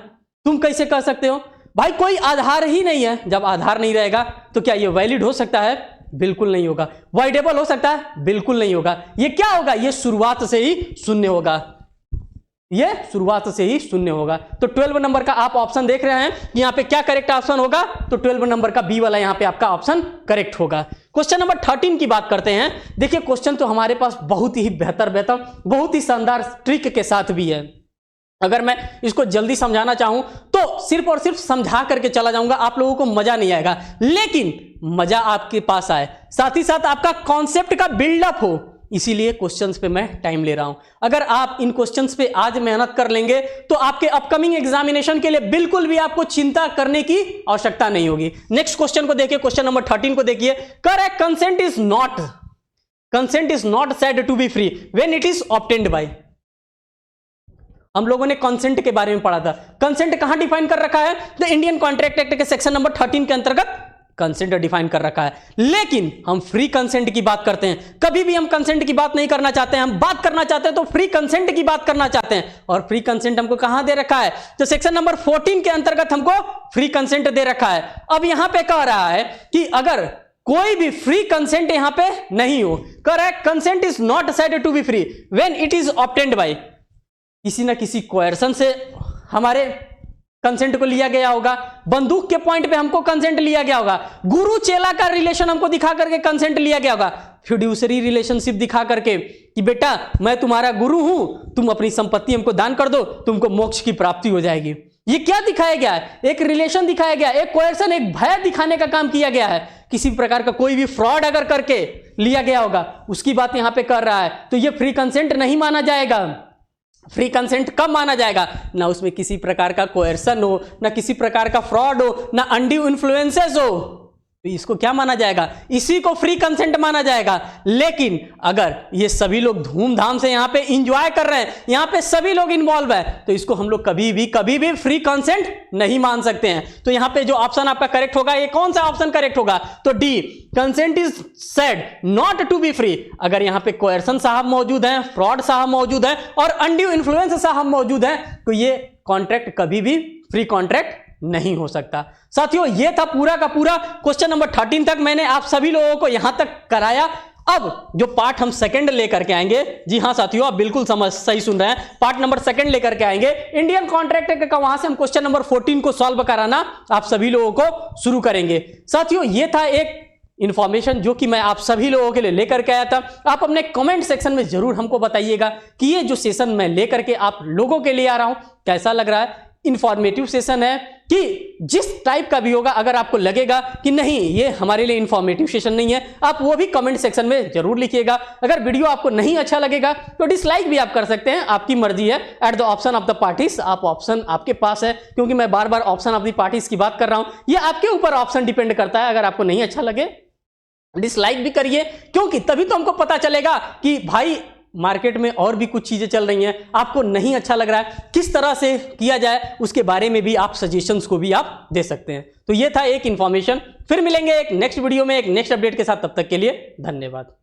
तुम कैसे कह सकते हो भाई, कोई आधार ही नहीं है। जब आधार नहीं रहेगा तो क्या ये वैलिड हो सकता है, बिल्कुल नहीं होगा। वाइडेबल हो सकता है, बिल्कुल नहीं होगा। ये क्या होगा, ये शुरुआत से ही शून्य होगा, ये शुरुआत से ही शून्य होगा। तो 12 नंबर का आप ऑप्शन देख रहे हैं कि यहां पे क्या करेक्ट ऑप्शन होगा, तो 12 नंबर का बी वाला यहां पे आपका ऑप्शन करेक्ट होगा। क्वेश्चन नंबर 13 की बात करते हैं। देखिए क्वेश्चन तो हमारे पास बहुत ही बेहतर बहुत ही शानदार ट्रिक के साथ भी है। अगर मैं इसको जल्दी समझाना चाहूं तो सिर्फ और सिर्फ समझा करके चला जाऊंगा, आप लोगों को मजा नहीं आएगा, लेकिन मजा आपके पास आए, साथ ही साथ आपका कॉन्सेप्ट का बिल्डअप हो, इसीलिए क्वेश्चंस पे मैं टाइम ले रहा हूं। अगर आप इन क्वेश्चंस पे आज मेहनत कर लेंगे तो आपके अपकमिंग एग्जामिनेशन के लिए बिल्कुल भी आपको चिंता करने की आवश्यकता नहीं होगी। नेक्स्ट क्वेश्चन को देखिए, क्वेश्चन नंबर 13 को देखिए। Correct, consent is not said to be free when it is obtained by. हम लोगों ने कंसेंट के बारे में पढ़ा था। कंसेंट कहां डिफाइन कर रखा है, तो इंडियन कॉन्ट्रैक्ट एक्ट के सेक्शन नंबर 13 के अंतर्गत कंसेंट डिफाइन कर रखा है। लेकिन हम फ्री कंसेंट की बात करते हैं, कभी भी हम कंसेंट की बात नहीं करना चाहते हैं, हम बात करना चाहते हैं तो फ्री कंसेंट की बात करना चाहते हैं। और फ्री कंसेंट हमको कहां दे रखा है, तो सेक्शन नंबर 14 के अंतर्गत हमको फ्री कंसेंट दे रखा है। अब यहां पे कह रहा है कि अगर कोई भी फ्री कंसेंट यहां पे नहीं हो, correct, consent is not said to be free when it is obtained by, किसी ना किसी कोएर्सन से हमारे कंसेंट को लिया गया होगा, बंदूक के पॉइंट पे हमको कंसेंट लिया गया होगा, गुरु चेला का रिलेशन हमको दिखा करके कंसेंट लिया गया होगा, फिड्यूसरी रिलेशनशिप दिखा करके कि बेटा मैं तुम्हारा गुरु हूं, तुम अपनी संपत्ति हमको दान कर दो, तुमको मोक्ष की प्राप्ति हो जाएगी। ये क्या दिखाया गया है, एक रिलेशन दिखाया गया, एक कोएर्सन, एक भय दिखाने का काम किया गया है। किसी प्रकार का कोई भी फ्रॉड अगर करके लिया गया होगा उसकी बात यहां पे कर रहा है, तो ये फ्री कंसेंट नहीं माना जाएगा। फ्री कंसेंट कब माना जाएगा, ना उसमें किसी प्रकार का कोएर्सन हो, ना किसी प्रकार का फ्रॉड हो, ना अनड्यू इन्फ्लुएंसेस हो, तो इसको क्या माना जाएगा, इसी को फ्री कंसेंट माना जाएगा। लेकिन अगर ये सभी लोग धूमधाम से यहां पे एंजॉय कर रहे हैं, यहां पे सभी लोग इन्वॉल्व है, तो इसको हम लोग कभी भी फ्री कंसेंट नहीं मान सकते हैं। तो यहां पे जो ऑप्शन आपका करेक्ट होगा, ये कौन सा ऑप्शन करेक्ट होगा, तो D, consent is said not to be free. अगर यहां पे कोएर्सन साहब मौजूद हैं, फ्रॉड साहब मौजूद हैं और अनड्यू इन्फ्लुएंस साहब मौजूद हैं, तो ये कॉन्ट्रैक्ट कभी भी फ्री कॉन्ट्रैक्ट नहीं हो सकता। साथियों ये था पूरा का पूरा क्वेश्चन नंबर 13 तक मैंने आप सभी लोगों को यहां तक कराया। अब जो पार्ट हम सेकंड लेकर के आएंगे, जी हां साथियों आप बिल्कुल सही सुन रहे हैं, पार्ट नंबर सेकंड लेकर के आएंगे इंडियन कॉन्ट्रैक्ट एक्ट का, वहां से हम क्वेश्चन नंबर 14 को सॉल्व कराना आप सभी लोगों को शुरू करेंगे। साथियों ये था एक इंफॉर्मेशन जो कि मैं आप सभी लोगों के लिए लेकर के आया था। आप अपने कमेंट सेक्शन में जरूर हमको बताइएगा कि ये जो सेशन मैं लेकर के आप लोगों के लिए आ रहा हूं कैसा लग रहा है। इंफॉर्मेटिव सेशन है कि जिस टाइप का भी होगा, अगर आपको लगेगा कि नहीं ये हमारे लिए इंफॉर्मेटिव सेशन नहीं है, आप वो भी कमेंट सेक्शन में जरूर लिखिएगा। अगर वीडियो आपको नहीं अच्छा लगेगा तो डिसलाइक भी आप कर सकते हैं, आपकी मर्जी है। Eight the option of the parties, आप ऑप्शन आपके पास है, क्योंकि मैं बार बार ऑप्शन ऑफ द पार्टीज की बात कर रहा हूं, ये आपके ऊपर ऑप्शन डिपेंड करता है। अगर आपको नहीं अच्छा लगे डिसलाइक भी करिए, क्योंकि तभी तो हमको पता चलेगा कि भाई मार्केट में और भी कुछ चीजें चल रही हैं, आपको नहीं अच्छा लग रहा है, किस तरह से किया जाए उसके बारे में भी आप सजेशंस को भी आप दे सकते हैं। तो ये था एक इंफॉर्मेशन। फिर मिलेंगे एक नेक्स्ट वीडियो में एक नेक्स्ट अपडेट के साथ, तब तक के लिए धन्यवाद।